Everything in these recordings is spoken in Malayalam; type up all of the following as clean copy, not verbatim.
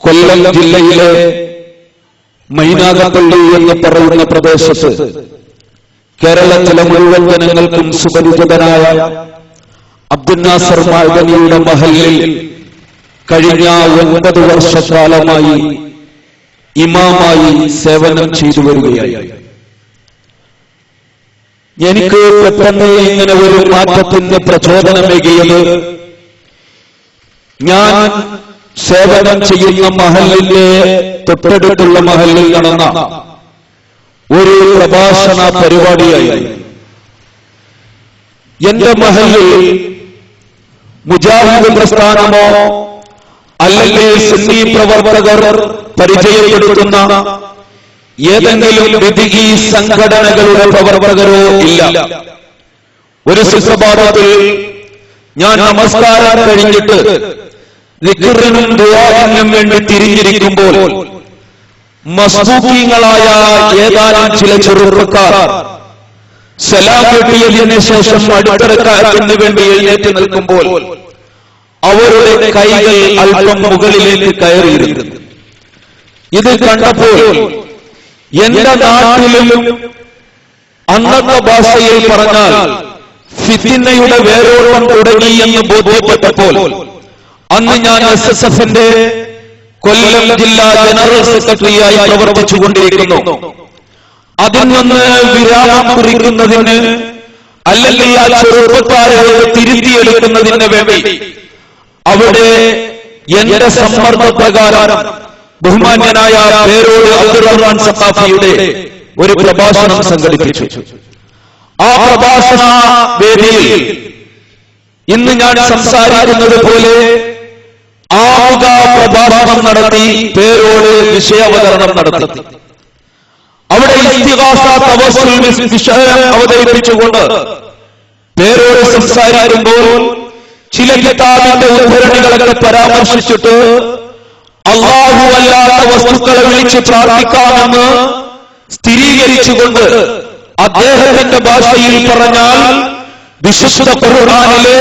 കൊല്ലം ജില്ലയിലെ മൈനാഗപ്പള്ളി എന്ന് പറയുന്ന പ്രദേശത്ത് കേരളത്തിലെ മുഴുവൻ ജനങ്ങൾക്കും സുപരിചിതനായ അബ്ദുൽ നാസർ മഅദനിയുടെ മഹല്ലിൽ കഴിഞ്ഞ 9 വർഷക്കാലമായി ഇമാമായി സേവനം ചെയ്തു വരികയായി. എനിക്ക് പെട്ടെന്ന് ഇങ്ങനെ ഒരു മാറ്റത്തിന് പ്രചോദനമേകിയത് ഞാൻ സേവനം ചെയ്യുന്ന മഹല്ലിന്റെ തൊട്ടടുത്തുള്ള മഹല്ലിൽ നടന്ന ഒരു പ്രഭാഷണ പരിപാടിയായി. എന്റെ മഹല്ലിൽ മുജാഹിദ് പ്രസ്ഥാനമോ അല്ലെങ്കിൽ സുന്നി പ്രവർത്തകർ പരിചയപ്പെടുത്തുന്ന ഏതെങ്കിലും വിധികി സംഘടനകളുടെ പ്രവർത്തകരോ ഇല്ല. ഒരു സുപ്രഭാതത്തിൽ ഞാൻ നമസ്കാരം കഴിഞ്ഞിട്ട് ദിക്റിനും ദുആഇനും വേണ്ടി തിരിഞ്ഞിരിക്കുമ്പോൾ മസ്ബൂഖീങ്ങളായ ഏതാനും ചില ചെറുപ്പക്കാർ സലാം വീട്ടിയതിനു ശേഷം അടുത്ത റക്അത്തിന് വേണ്ടി എഴുന്നേറ്റ് നിൽക്കുമ്പോൾ അവരുടെ കൈകൾ അല്പം മുകളിലേക്ക് കയറിയിരുന്നു. ഇത് കണ്ടപ്പോൾ എന്റെ നാട്ടിലും അന്നത്തെ ഭാഷയിൽ പറഞ്ഞാൽ ഫിത്നയുടെ വേരോട്ടം തുടങ്ങി എന്ന് ബോധ്യപ്പെട്ടപ്പോൾ അന്ന് ഞാൻ SSFന്റെ കൊല്ലം ജില്ലാ ജനറൽ സെക്രട്ടറിയായി പ്രവർത്തിച്ചുകൊണ്ടിരിക്കുന്നു. അതിൽ നിന്ന് വിരാമം കുറിക്കുന്നതിന് അല്ലെങ്കിൽ ആ ചെറുപ്പക്കാരെ തിരുത്തിയെടുക്കുന്നതിന് വേണ്ടി അവിടെ എന്റെ സമ്മർദ്ദപ്രകാരം ബഹുമാന്യനായ പേരോട് അബ്ദുൾ റഹ്മാൻ സഖാഫിയുടെ ഒരു പ്രഭാഷണം സംഘടിപ്പിച്ചു. ആ പ്രഭാഷണ വേദിയിൽ ഇന്ന് ഞാൻ സംസാരിക്കുന്നത് പോലെ ആമുഖ പ്രഭാഷണം നടത്തി പേരോട് വിഷയാവതരണം നടത്തി. അവിടെ ഇസ്തിഗാസ തവസ്സുൽ വിഷയം അവതരിപ്പിച്ചുകൊണ്ട് പേരോട് സംസാരിക്കുമ്പോൾ ചില കിതാബിന്റെ ഉദ്ധരണികളൊക്കെ പരാമർശിച്ചിട്ട് അല്ലാഹു അല്ലാത്ത വസ്തുക്കളെ വിളിച്ച് പ്രാർത്ഥിക്കാമെന്ന് സ്ഥിരീകരിച്ചുകൊണ്ട് അദ്ദേഹത്തിന്റെ ഭാഷയിൽ പറഞ്ഞാൽ വിശുദ്ധ ഖുർആനിലെ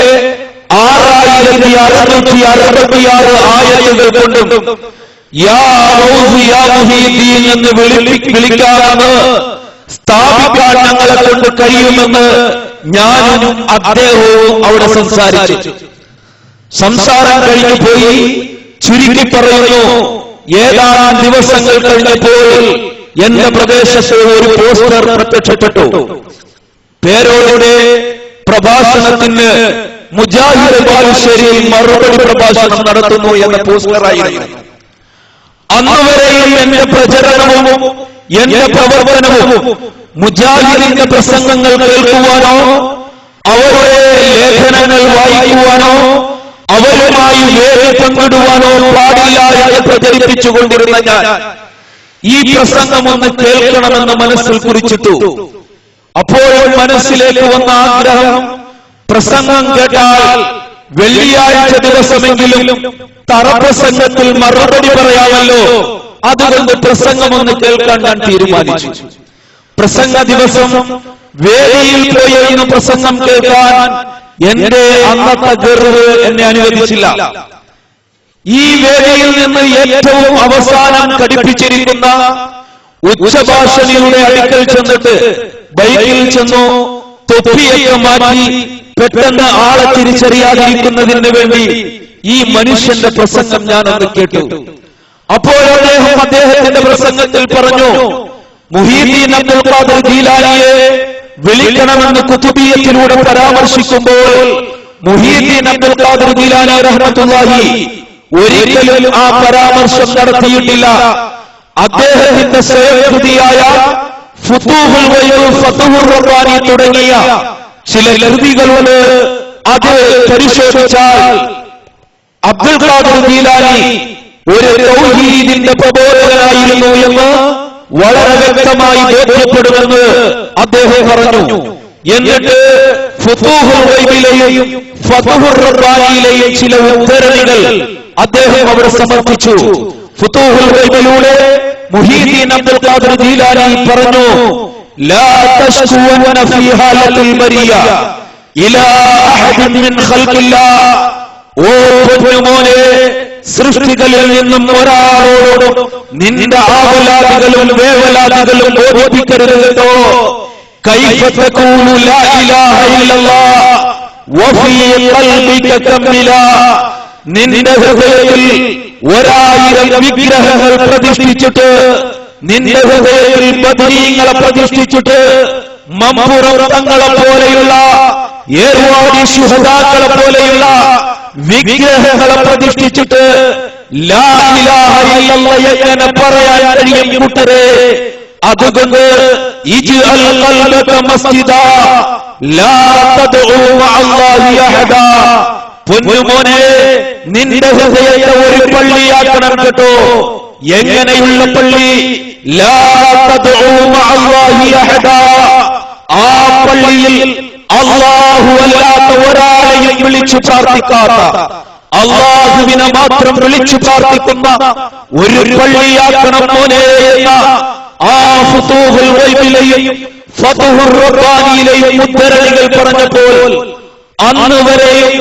6666 ആയത്തുകൾ കൊണ്ടും യാ റൗഹ് യാ മുഹീദ്ദീൻ എന്ന് വിളിക്കാമെന്ന് സ്ഥാപിക്കാൻ ഞങ്ങളെ കൊണ്ട് കഴിയുമെന്ന് ഞാനും അദ്ദേഹവും അവിടെ സംസാരിച്ചു. സംസാരം കഴിഞ്ഞു പോയി. ചുരുക്കി പറയുന്നു, ഏതാനും ദിവസങ്ങൾ കഴിഞ്ഞപ്പോൾ എന്റെ പ്രദേശത്ത് ഒരു പോസ്റ്റർ പ്രത്യക്ഷപ്പെട്ടു. പേരോടെ പ്രഭാഷണത്തിന് മുജാഹിദ് ബാലുശ്ശേരിയിൽ മറുപടി പ്രഭാഷണം നടത്തുന്നു എന്ന പോസ്റ്ററായിരുന്നു. അന്നുവരെയും എന്റെ പ്രചരണവും എന്റെ പ്രവർത്തനവും മുജാഹിദിന്റെ പ്രസംഗങ്ങൾ കേൾക്കുവാനോ അവരുടെ ലേഖനങ്ങൾ വായിക്കുവാനോ അവരുമായി വേറെ പങ്കിടുവാനോ പാടില്ല എന്ന് പ്രചരിപ്പിച്ചുകൊണ്ടിരുന്ന ഞാൻ ഈ പ്രസംഗം ഒന്ന് കേൾക്കണമെന്ന് മനസ്സിൽ കുറിച്ചിട്ടു. അപ്പോഴും മനസ്സിലേക്ക് വന്ന ആഗ്രഹം, പ്രസംഗം കേട്ടാൽ വെള്ളിയാഴ്ച ദിവസമെങ്കിലും തറപ്രസംഗത്തിൽ മറുപടി പറയാമല്ലോ, അതുകൊണ്ട് പ്രസംഗം ഒന്ന് കേൾക്കാൻ ഞാൻ തീരുമാനിച്ചു. പ്രസംഗ ദിവസം വേദിയിൽ പോയിരുന്ന പ്രസംഗം കേൾക്കാൻ എന്റെ അന്നത്തെ ഗർവ് എന്നെ അനുവദിച്ചില്ല. ഈ വേദിയിൽ നിന്ന് ഏറ്റവും അവസാനം ഘടിപ്പിച്ചിരിക്കുന്ന ഉച്ചഭാഷണിയുടെ അടുക്കൽ ചെന്നിട്ട് ബൈക്കിൽ ചെന്നു തൊപ്പിയൊക്കെ മാറ്റി പെട്ടെന്ന് ആളെ തിരിച്ചറിയാതിരിക്കുന്നതിന് വേണ്ടി ഈ മനുഷ്യന്റെ പ്രസംഗം ഞാൻ അന്ന് കേട്ടു. അപ്പോൾ അദ്ദേഹത്തിന്റെ പ്രസംഗത്തിൽ പറഞ്ഞു, മുഹീദ്ദീൻ അബ്ദുൽ ഖാദിർ ജീലാനിയെ വിളിക്കണമെന്ന് കുതുബിയത്തിലൂടെ പരാമർശിക്കുമ്പോൾ മുഹീദ്ദീൻ അബ്ദുൽ ഖാദിർ ജീലാനി റഹ്മത്തുള്ളാഹി ഒരിക്കലും ആ പരാമർശം നടത്തിയിട്ടില്ല. അദ്ദേഹത്തിന്റെ സ്വയകൃതിയായ ഫുതൂഹുൽ ഗൈബ്, ഫതുഹുർ റബ്ബാനി തുടങ്ങിയ ചില കൃതികളുണ്ട്. അത് പരിശോധിച്ചാൽ അബ്ദുൽ ഖാദിർ ജീലാനി ഒരു തൗഹീദിന്റെ പ്രബോധകനായിരുന്നു എന്ന് വളരെ വ്യക്തമായി ബോധ്യപ്പെടുമെന്ന് അദ്ദേഹം പറഞ്ഞു. എന്നിട്ട് ഫുതൂഹുൽ ഗൈബിലെയും ഫതുഹുർ റബ്ബാനിയിലെയും ചില ഉദ്ധരണികൾ അദ്ദേഹം അവിടെ സമർപ്പിച്ചു. ഫുതൂഹുൽ ഗൈബിലൂടെ മുഹീദ്ദീൻ അബ്ദുൽ ഖാദിർ ജീലാനി പറഞ്ഞു, ലാ തശ്കുവന ഫീ ഹാലത്തിൽ ബരിയ ഇലാ അഹദിൻ മിൻ ഖൽഖില്ലാഹ്. ഓ പൊന്നുമോനെ, സൃഷ്ടികളിൽ നിന്നും ഒരാളോടും നിന്റെ ആവലാദികളും വേവലാദികളും ബോധിപ്പിക്കരുത് കേട്ടോ. കൈഫ തഖൂലു ലാ ഇലാഹ ഇല്ലല്ലാഹ് വഫീ ഖൽബിക കമ്മില. നിന്റെ ഹൃദയത്തിൽ 1000 വിഗ്രഹങ്ങൾ പ്രതിഷ്ഠിച്ചിട്ട്, നിന്റെ ഹൃദയത്തിൽ ബദരീങ്ങളെ പ്രതിഷ്ഠിച്ചിട്ട്, മമ്പുറങ്ങളെ പോലെയുള്ള ഏർവാടി ശുഹദാക്കളെ പോലെയുള്ള വിഗ്രഹങ്ങളെ പ്രതിഷ്ഠിച്ചിട്ട് ലാ ഇലാഹ ഇല്ലല്ലാഹ് എങ്ങനെ പറയാൻ കഴിയും കൂട്ടരെ? അതുകൊണ്ട് ഇജ്അൽ ഖൽബക മസ്ജിദാ ലാ തദ്ഉ മഅല്ലാഹി അഹദാ. പൊന്നുമോനെ, നിന്റെ ഹൃദയത്തെ ഒരു പള്ളിയാക്കണം കേട്ടോ. എങ്ങനെയുള്ള പള്ളി? ലാ തദ്ഉ മഅല്ലാഹി അഹദാ. ആ പള്ളിയിൽ അല്ലാഹു അല്ലാത്ത ഒരാളെയും വിളിച്ചു പ്രാർത്ഥിക്കാത്ത, അല്ലാഹുവിനെ മാത്രം വിളിച്ചു പ്രാർത്ഥിക്കുന്ന ഒരു പള്ളിയാക്കണം മോനെ എന്ന ആ ഫുതൂഹുൽ ഗൈബിലെയും ഫതുഹുർ റബ്ബാനിയിലെയും ഉദ്ധരണികൾ പറഞ്ഞപ്പോൾ അന്ന് വരെയും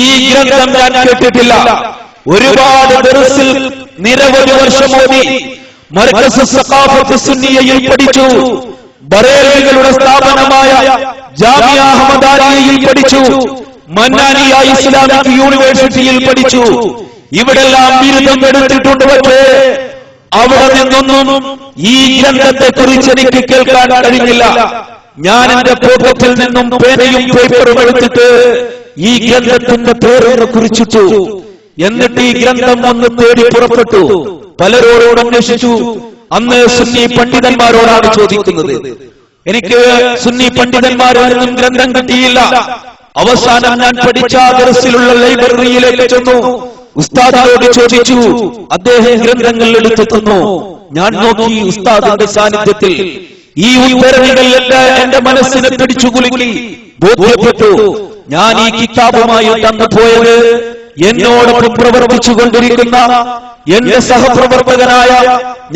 ഈ ഗ്രന്ഥം ഞാൻ കേട്ടിട്ടില്ല. ഒരുപാട് ദർസിൽ നിരവധി വർഷം ഓതി, മർകസ് സഖാഫത്ത് സുന്നിയയിൽ പഠിച്ചു, ബറേലികളുടെ സ്ഥാപനമായ ജാമിയ അഹമ്മദാനിയയിൽ പഠിച്ചു, മന്നാനിയ ഇസ്ലാമിക് യൂണിവേഴ്സിറ്റിയിൽ പഠിച്ചു. ഇവിടെല്ലാം ബിരുദം എടുത്തിട്ടുണ്ട്. പക്ഷേ അവിടെ നിന്നൊന്നും ഈ ഗ്രന്ഥത്തെ കുറിച്ച് എനിക്ക് കേൾക്കാൻ കഴിഞ്ഞില്ല. ഞാൻ എന്റെ പോക്കറ്റിൽ നിന്നും പേനയും പേപ്പറും എടുത്തിട്ട് ഈ ഗ്രന്ഥത്തിന്റെ പേരൊന്ന് കുറിച്ചിട്ടു. എന്നിട്ട് ഈ ഗ്രന്ഥം ഒന്ന് തേടി പുറപ്പെട്ടു. പലരോടും അന്വേഷിച്ചു. അന്ന് സുന്നി പണ്ഡിതന്മാരോടാണ് ചോദിക്കുന്നത്. എനിക്ക് സുന്നി പണ്ഡിതന്മാരിൽ നിന്നും ഗ്രന്ഥം കിട്ടിയില്ല. അവസാനം ഞാൻ പഠിച്ച ദർസിലുള്ള ലൈബ്രറിയിലേക്ക് ചെന്നു. ഉസ്താദിനോട് ചോദിച്ചു. അദ്ദേഹം ഗ്രന്ഥങ്ങൾ എടുത്തു തന്നു. ഞാൻ നോക്കി. ഉസ്താദിന്റെ സാന്നിധ്യത്തിൽ ഈ ഉദ്ധരണികൾ എന്റെ മനസ്സിനെ പിടിച്ചു കുലുക്കി. ബോധ്യപ്പെട്ടു, ഞാൻ ഈ കിതാബുമായി തന്നു പോയത് എന്നോടൊപ്പം പ്രവർത്തിച്ചുകൊണ്ടിരിക്കുന്ന എന്റെ സഹപ്രവർത്തകനായ,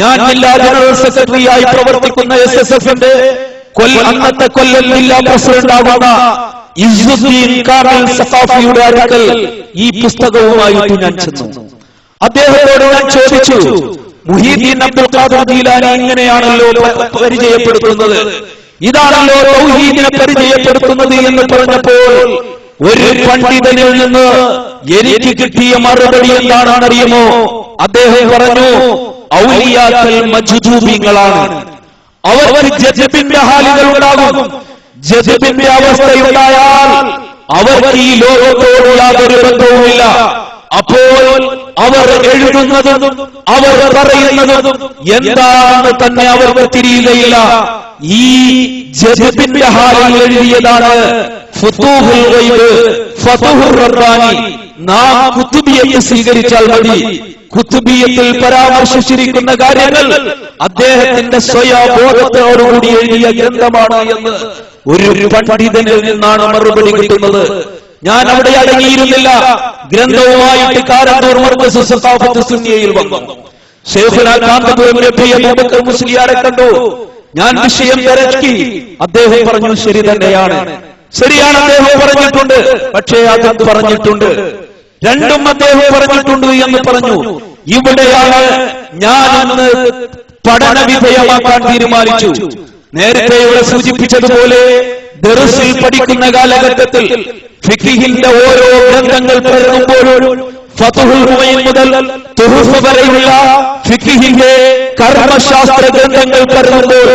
ഞാൻ ജില്ലാ ജനറൽ സെക്രട്ടറിയായി പ്രവർത്തിക്കുന്ന SSFന്റെ അന്നത്തെ കൊല്ലം ജില്ലാ പ്രസിഡന്റ് ആകുന്ന ഇസ്സുദ്ദീൻ കാമിൽ സഖാഫിയുടെ അടുക്കൽ ഈ പുസ്തകവുമായിട്ട് ഞാൻ ചെന്നു. അദ്ദേഹത്തോട് ഞാൻ ചോദിച്ചു, മുഹീദ്ദീൻ അബ്ദുൽ ഖാദിർ ജീലാനി ഇങ്ങനെയാണല്ലോ പരിചയപ്പെടുത്തുന്നത്, ഇതാണല്ലോ തൗഹീദിനെ പരിചയപ്പെടുത്തുന്നത് എന്ന് പറഞ്ഞപ്പോൾ ഒരു പണ്ഡിതനിൽ നിന്ന് എനിക്ക് കിട്ടിയ മറുപടി എന്താണെന്നറിയുമോ? അദ്ദേഹം പറഞ്ഞു, ഔലിയാക്കൾ മജ്ദൂബീങ്ങളാണ്. അവർക്ക് ജദ്ബിന്റെ ഹാലുകൾ ഉണ്ടാകും. ജദ്ബിന്റെ അവസ്ഥയുണ്ടായാൽ അവർക്ക് ഈ ലോകത്തോട് യാതൊരു ബന്ധവുമില്ല. അപ്പോൾ അവർ എഴുതുന്നതും അവർ പറയുന്നതും എന്താണെന്ന് തന്നെ അവർക്ക് തിരിയുകയില്ല. ഈ ജദ്ബിന്റെ ഹാലിൽ എഴുതിയതാണ് ഫുതൂഹുൽ ഗൈബ്, ഫതുഹുർ റബ്ബാനി. നാം കുത്തുബിയത്ത് സ്വീകരിച്ചാൽ മതി. കുത്തുബിയത്തിൽ പരാമർശിച്ചിരിക്കുന്ന കാര്യങ്ങൾ അദ്ദേഹത്തിന്റെ സ്വയബോധത്തോടുകൂടി എഴുതിയ ഗ്രന്ഥമാണ് എന്ന് ഒരു പണ്ഡിതനിൽ നിന്നാണ് മറുപടി കിട്ടുന്നത്. ഞാൻ അവിടെ അടങ്ങിയിരുന്നില്ല. ഗ്രന്ഥവുമായിട്ട് കാരന്തൂർ മർകസ് സഖാഫത്ത് സുന്നിയയിൽ വന്നു. ശൈഖുനാ കാന്തപുരം ലഭ്യ അബൂബക്കർ മുസ്ലിയാരെ കണ്ടു. ഞാൻ വിഷയം തിരക്കി. അദ്ദേഹം പറഞ്ഞു, ശരി തന്നെയാണ്, ശരിയാണ്, അദ്ദേഹം പറഞ്ഞിട്ടുണ്ട്. പക്ഷേ അതും പറഞ്ഞിട്ടുണ്ട്, രണ്ടും അദ്ദേഹം പറഞ്ഞിട്ടുണ്ട് എന്ന് പറഞ്ഞു. ഇവിടെയാണ് ഞാനൊന്ന് പഠന വിധേയമാക്കാൻ തീരുമാനിച്ചു. നേരത്തെ ഇവിടെ സൂചിപ്പിച്ചതുപോലെ ദർസിൽ പഠിക്കുന്ന കാലഘട്ടത്തിൽ ഫിഖിഹിന്റെ ഓരോ ഗ്രന്ഥങ്ങൾ പരതുമ്പോഴും ഫതുഹുൽ മുഈൻ മുതൽ തുഹഫ വരെയുള്ള ഫിഖിഹിന്റെ കർമ്മശാസ്ത്ര ഗ്രന്ഥങ്ങൾ പരതുമ്പോൾ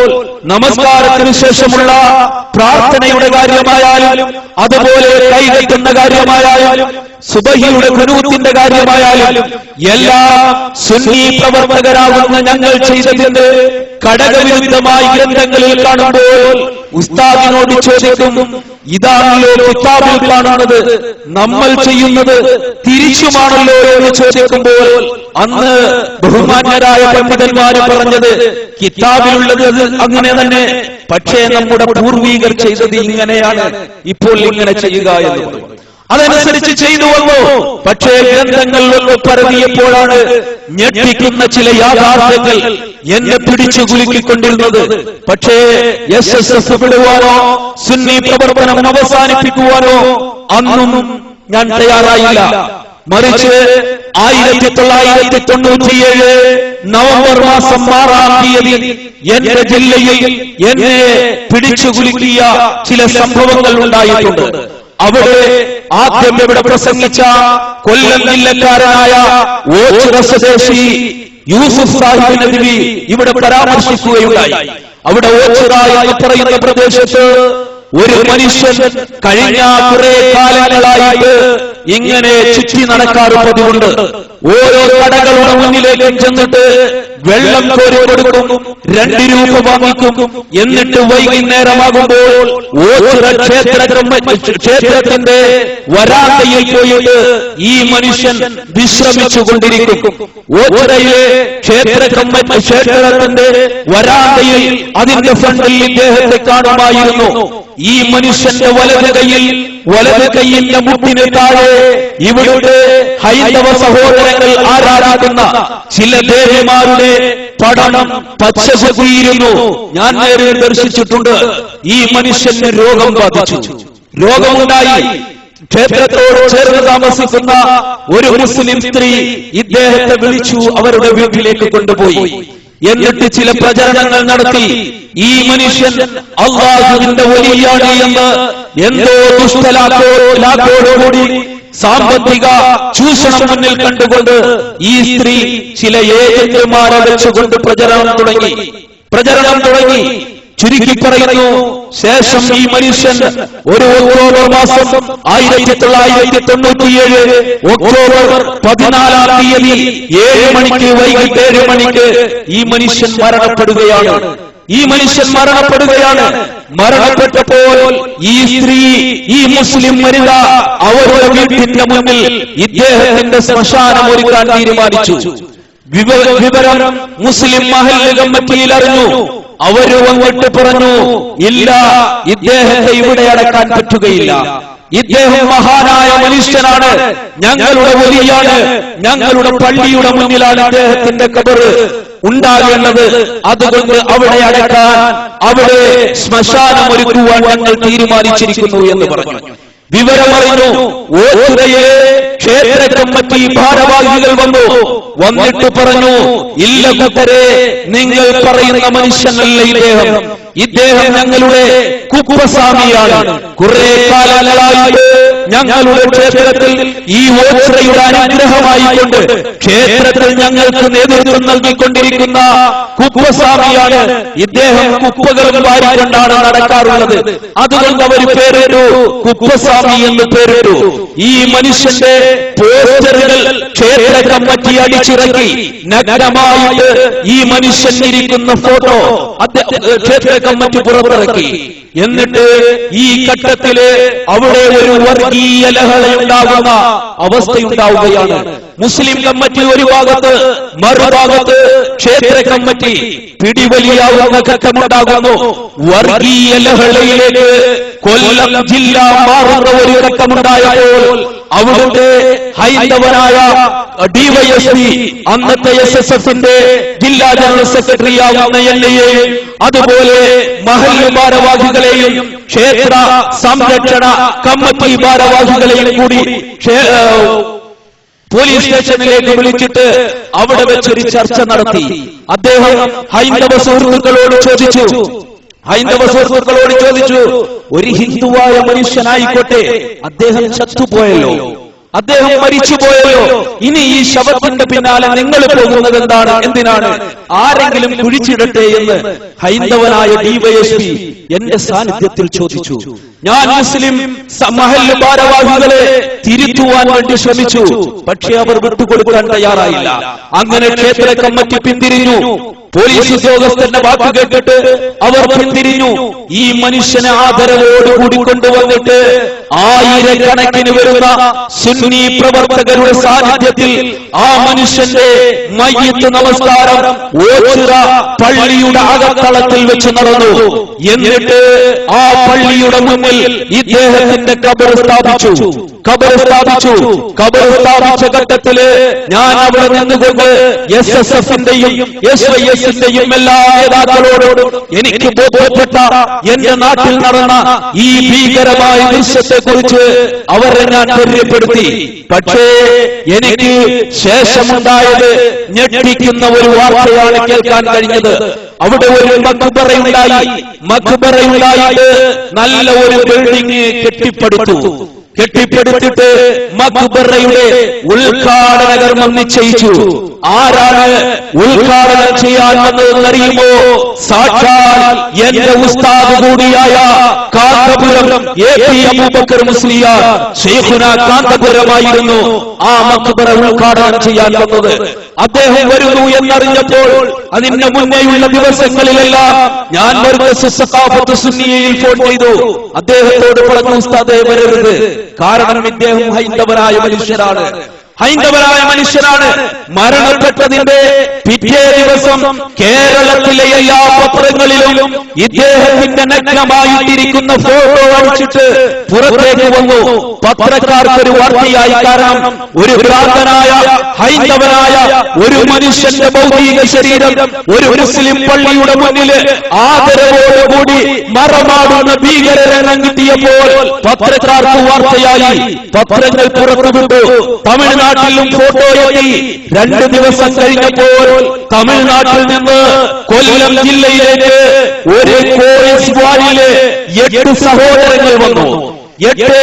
നമസ്കാരത്തിന് ശേഷമുള്ള പ്രാർത്ഥനയുടെ കാര്യമായാലും അതുപോലെ കൈകെട്ടുന്ന കാര്യമായാലും സുബഹിയുടെ ഖുനൂത്തിന്റെ കാര്യമായാലും എല്ലാം സുന്നി പ്രവർത്തകരാകുന്ന ഞങ്ങൾ ചെയ്തതിന്റെ ഘടകവിരുദ്ധമായി ഗ്രന്ഥങ്ങളിൽ കാണുമ്പോൾ ഉസ്താദിനോട് ചോദിക്കും, ഇതാണല്ലോ കിതാബിൽ കാണുന്നത്, നമ്മൾ ചെയ്യുന്നത് തിരിച്ചുമാണല്ലോ എന്ന് ചോദിക്കുമ്പോൾ അന്ന് ബഹുമാന്യരായ പണ്ഡിതന്മാര് പറഞ്ഞത്, കിതാബിലുള്ളത് അങ്ങനെ തന്നെ, പക്ഷേ നമ്മുടെ പൂർവീകർ ചെയ്തത് ഇങ്ങനെയാണ്, ഇപ്പോൾ ഇങ്ങനെ ചെയ്യുക എന്ന് പറയും. അതനുസരിച്ച് ചെയ്തു വന്നു. പക്ഷേ ഗ്രന്ഥങ്ങൾ പരതിയപ്പോഴാണ് ഞെട്ടിക്കുന്ന ചില യാഥാർത്ഥ്യങ്ങൾ എന്നെ പിടിച്ചു കുലുക്കിക്കൊണ്ടിരുന്നത്. പക്ഷേ SSF വിടുവാനോ സുന്നി പ്രവർത്തനം അവസാനിപ്പിക്കുവാനോ അന്നും ഞാൻ തയ്യാറായില്ല. മറിച്ച് 1997 നവംബർ മാസം 6-ാം തീയതി എന്റെ ജില്ലയിൽ എന്നെ പിടിച്ചുകുലുക്കിയ ചില സംഭവങ്ങൾ ഉണ്ടായിട്ടുണ്ട്. അവിടെ ആദ്യം ഇവിടെ പ്രസംഗിച്ച കൊല്ലം ജില്ലക്കാരനായ ഓച്ചിറ സ്വദേശി യൂസുഫ് സാഹിബ് നദ്വി ഇവിടെ പരാമർശിക്കുകയുണ്ടായി. അവിടെ ഓച്ചിറ എന്ന് പറയുന്ന പ്രദേശത്ത് ഒരു മനുഷ്യൻ കഴിഞ്ഞ കുറെ കാലങ്ങളായിട്ട് ഇങ്ങനെ ചുറ്റി നടക്കാറ് പതിവുണ്ട്. ഓരോ കടകളുടെ മുന്നിലേക്കും ചെന്നിട്ട് വെള്ളം കോരി കൊടുക്കും, 2 രൂപ വാങ്ങിക്കും. എന്നിട്ട് വൈകുന്നേരമാകുമ്പോൾ ഓച്ചിറ ക്ഷേത്രത്തിന്റെ വരാന്തയിൽ പോയിട്ട് ഈ മനുഷ്യൻ വിശ്രമിച്ചുകൊണ്ടിരിക്കും. ഓച്ചിറയിലെ ക്ഷേത്രത്തിന്റെ വരാന്തയിൽ അതിന്റെ ഫ്രണ്ടിൽ ഇദ്ദേഹത്തെ കാണുമായിരുന്നു. ഈ മനുഷ്യന്റെ വലത് കൈയിന്റെ മുട്ടിന് താഴെ ഇവിടുത്തെ ഹൈന്ദവ സഹോദരങ്ങൾ ആരാധിക്കുന്ന ചില ദേവിമാരുടെ പടം പച്ചകുത്തിയിരുന്നു. ഞാൻ നേരെ ദർശിച്ചിട്ടുണ്ട്. ഈ മനുഷ്യന് രോഗം ബാധിച്ചു. രോഗമുണ്ടായി. ക്ഷേത്രത്തോട് ചേർന്ന് താമസിക്കുന്ന ഒരു മുസ്ലിം സ്ത്രീ ഇദ്ദേഹത്തെ വിളിച്ചു അവരുടെ വീട്ടിലേക്ക് കൊണ്ടുപോയി. എന്നിട്ട് ചില പ്രചരണങ്ങൾ നടത്തി. ഈ മനുഷ്യൻ അല്ലാഹുവിന്റെ വലിയാണ് എന്ന് എന്തോ ദുഷ്ടലാക്കോടുകൂടി സാമ്പത്തിക ചൂഷണം മുന്നിൽ കണ്ടുകൊണ്ട് ഈ സ്ത്രീ ചില ഏജന്റുമാരെ വെച്ചുകൊണ്ട് പ്രചരണം തുടങ്ങി. ചുരുക്കി പറയുന്നു, ശേഷം ഈ മനുഷ്യൻ ഒരു ഒക്ടോബർ മാസം 1997 ഒക്ടോബർ 14-ാം തീയതി 7 മണിക്ക് വൈകിട്ട് 7 മണിക്ക് ഈ മനുഷ്യൻ മരണപ്പെടുകയാണ്. മരണപ്പെട്ടപ്പോൾ ഈ സ്ത്രീ, ഈ മുസ്ലിം വനിത അവരുടെ വീട്ടിന്റെ മുന്നിൽ ഇദ്ദേഹത്തിന്റെ ശ്മശാനം ഒരുക്കാൻ തീരുമാനിച്ചു. വിവരം മുസ്ലിം മഹല്ല് കമ്മിറ്റിയിൽ അറിഞ്ഞു. അവര് വന്നിട്ട് പറഞ്ഞു, ഇല്ല, ഇദ്ദേഹത്തെ ഇവിടെ അടക്കാൻ പറ്റുകയില്ല. ഇദ്ദേഹം മഹാനായ മനുഷ്യനാണ്, ഞങ്ങളുടെ വലിയാണ്, ഞങ്ങളുടെ പള്ളിയുടെ മുന്നിലാണ് അദ്ദേഹത്തിന്റെ ഖബർ ഉണ്ടാകേണ്ടത്. അതുകൊണ്ട് അവിടെ അടക്കാൻ, അവിടെ ശ്മശാനം ഒരുക്കുവാൻ ഞങ്ങൾ തീരുമാനിച്ചിരിക്കുന്നു എന്ന് പറഞ്ഞു. വിവരമറിഞ്ഞു. ഓച്ചിറയിലെ ക്ഷേത്ര കമ്മിറ്റി ഭാരവാഹികൾ വന്നിട്ട് പറഞ്ഞു, ഇല്ല കൂട്ടരെ, നിങ്ങൾ പറയുന്ന മനുഷ്യനല്ല ഇദ്ദേഹം ഞങ്ങളുടെ കുപ്പസ്വാമിയാണ്. കുറെ കാലങ്ങളായിട്ട് ഞങ്ങളുടെ ക്ഷേത്രത്തിൽ ഈ ഓച്ചിറയുടെ അനുഗ്രഹമായിക്കൊണ്ട് ക്ഷേത്രത്തിൽ ഞങ്ങൾക്ക് നേതൃത്വം നൽകിക്കൊണ്ടിരിക്കുന്ന കുപ്പസ്വാമിയാണ്. ഇദ്ദേഹം കുപ്പകളും വാരിക്കൊണ്ടാണ് നടക്കാറുള്ളത്. അതുകൊണ്ട് അവർ പേരിട്ടു, കുപ്പസ്വാമി എന്ന് പേരിട്ടു. ഈ മനുഷ്യന്റെ പോസ്റ്ററുകൾ ക്ഷേത്ര കമ്മിറ്റി അടിച്ചിറക്കി. നഗ്നമായിട്ട് ഈ മനുഷ്യൻ ഇരിക്കുന്ന ഫോട്ടോ ക്ഷേത്ര കമ്മിറ്റി പുറത്തിറക്കി. എന്നിട്ട് ഈ ഘട്ടത്തില് അവിടെ ഒരു വർഗീയ ലഹളയുണ്ടാകുന്ന അവസ്ഥയുണ്ടാവുകയാണ്. മുസ്ലിം കമ്മിറ്റി ഒരു ഭാഗത്ത്, മറുഭാഗത്ത് ക്ഷേത്ര കമ്മിറ്റി പിടിവലിയാവുന്ന ഘട്ടമുണ്ടാകുന്നു. വർഗീയ ലഹളയിലേക്ക് കൊല്ലം ജില്ല മാറുന്ന ഒരു ഘട്ടമുണ്ടായപ്പോൾ അവിടുത്തെ ഹൈന്ദവനായ ഡിവൈഎസ്പി, അന്നത്തെ SSFന്റെ ജില്ലാ ജനറൽ സെക്രട്ടറി ആവുന്ന എന്നെയും അതുപോലെ മഹല്ല് ഭാരവാഹികളെയും ക്ഷേത്ര സംരക്ഷണ കമ്മിറ്റി ഭാരവാഹികളെയും കൂടി പോലീസ് സ്റ്റേഷനിലേക്ക് വിളിച്ചിട്ട് അവിടെ വെച്ചൊരു ചർച്ച നടത്തി. അദ്ദേഹം ഹൈന്ദവ സുഹൃത്തുക്കളോട് ചോദിച്ചു, ഒരു ഹിന്ദുവായ മനുഷ്യനായിക്കോട്ടെ, അദ്ദേഹം ചത്തുപോയല്ലോ, അദ്ദേഹം മരിച്ചുപോയല്ലോ, ഇനി ഈ ശവത്തിന്റെ പിന്നാലെ നിങ്ങൾ പോകുന്നത് എന്തിനാണ്? ആരെങ്കിലും കുഴിച്ചിടട്ടെ എന്ന് ഹൈന്ദവനായ ഡിവൈഎസ്പി എന്റെ സാന്നിധ്യത്തിൽ ചോദിച്ചു. ഞാൻ മുസ്ലിം മഹല്ല് ഭാരവാഹികളെ തിരുത്തുവാൻ വേണ്ടി ശ്രമിച്ചു. പക്ഷെ അവർ വിട്ടുകൊടുക്കാൻ തയ്യാറായില്ല. അങ്ങനെ ക്ഷേത്ര കമ്മിറ്റി പിന്തിരിഞ്ഞു. പോലീസ് ഉദ്യോഗസ്ഥന്റെ വാക്ക് കേട്ടിട്ട് അവർ പിന്തിരിഞ്ഞു. ഈ മനുഷ്യനെ ആദരവോടുകൂടി കൊണ്ടുവന്നിട്ട് ആയിരക്കണക്കിന് വരുന്ന സുന്നി പ്രവർത്തകരുടെ സാന്നിധ്യത്തിൽ ആ മനുഷ്യന്റെ മയ്യത്ത് നമസ്കാരം ഓച്ചിറ പള്ളിയുടെ അകത്തളത്തിൽ വെച്ച് നടന്നു. എന്നിട്ട് ആ പള്ളിയുടെ മുന്നിൽ മണ്ണിൽ ഇദ്ദേഹത്തിന്റെ ഖബർ സ്ഥാപിച്ച ഘട്ടത്തില് ഞാൻ അവിടെ നിന്നുകൊണ്ട് SSF-ന്റെയും SYS-ന്റെയും എല്ലാ നേതാക്കളോടും എനിക്ക് ബോധ്യപ്പെട്ട എന്റെ നാട്ടിൽ നടന്ന ഈ ഭീകരമായ ദൃശ്യത്തെ കുറിച്ച് അവരെ ഞാൻ പരിചയപ്പെടുത്തി. പക്ഷേ എനിക്ക് ശേഷമുണ്ടായത് ഞെട്ടിക്കുന്ന ഒരു വാർത്തയാണ് കേൾക്കാൻ കഴിഞ്ഞത്. അവിടെ ഒരു മഖ്ബറയുണ്ടായിട്ട് നല്ല ഒരു ബിൽഡിംഗ് കെട്ടിപ്പടുത്തിട്ട് മഖ്ബറയുടെ ഉദ്ഘാടന കർമ്മം നിശ്ചയിച്ചു. ആരാണ് ഉദ്ഘാടനം ചെയ്യാൻ വന്നതെന്നറിയുമോ? സാക്ഷാൽ എന്റെ ഉസ്താദ് കൂടിയായ കാന്തപുരം AP അബൂബക്കർ മുസ്ലിയാർ ശൈഖുന കാന്തപുരമായിരുന്നു ആ മഖ്ബറ ഉദ്ഘാടനം ചെയ്യാൻ വന്നത്. അദ്ദേഹം വരുന്നു എന്നറിഞ്ഞപ്പോൾ അതിന് മുന്നേയുള്ള ദിവസങ്ങളിലെല്ലാം ഞാൻ മർകസ് സഖാഫത്ത് സുന്നിയയിൽ ഫോൺ ചെയ്തു. അദ്ദേഹത്തോട് പറഞ്ഞു, ഉസ്താദേ വരരുത്, കാരണം ഇദ്ദേഹം ഹൈന്ദവരായ മനുഷ്യരാണ്. മരണപ്പെട്ടതിന്റെ പിറ്റേ ദിവസം കേരളത്തിലെ എല്ലാ പത്രങ്ങളിലും ഇദ്ദേഹത്തിന്റെ നഗ്നമായിട്ടിരിക്കുന്ന ഫോട്ടോ അടിച്ചിട്ട് പുറത്തേക്ക് വന്നു. പത്രക്കാർക്കൊരു വാർത്തയായി. കാരണം ഒരു ഭ്രാന്തനായ ഹൈന്ദവനായ ഒരു മനുഷ്യന്റെ ഭൗതിക ശരീരം ഒരു മുസ്ലിം പള്ളിയുടെ മുന്നില് ആദരവോടുകൂടി മറമാടുന്ന ഭീകരരെണ്ണം കിട്ടിയപ്പോൾ പത്രക്കാർക്ക് വാർത്തയായി. പത്രങ്ങൾ പുറത്തുവിട്ടു. തമിഴ്നാട്ടിലും ഫോട്ടോയെത്തി. 2 ദിവസം കഴിഞ്ഞപ്പോൾ തമിഴ്നാട്ടിൽ നിന്ന് കൊല്ലം ജില്ലയിലേക്ക് ഒരു പോലീസ് വാനില് 8 സഹോദരങ്ങൾ വന്നു. 8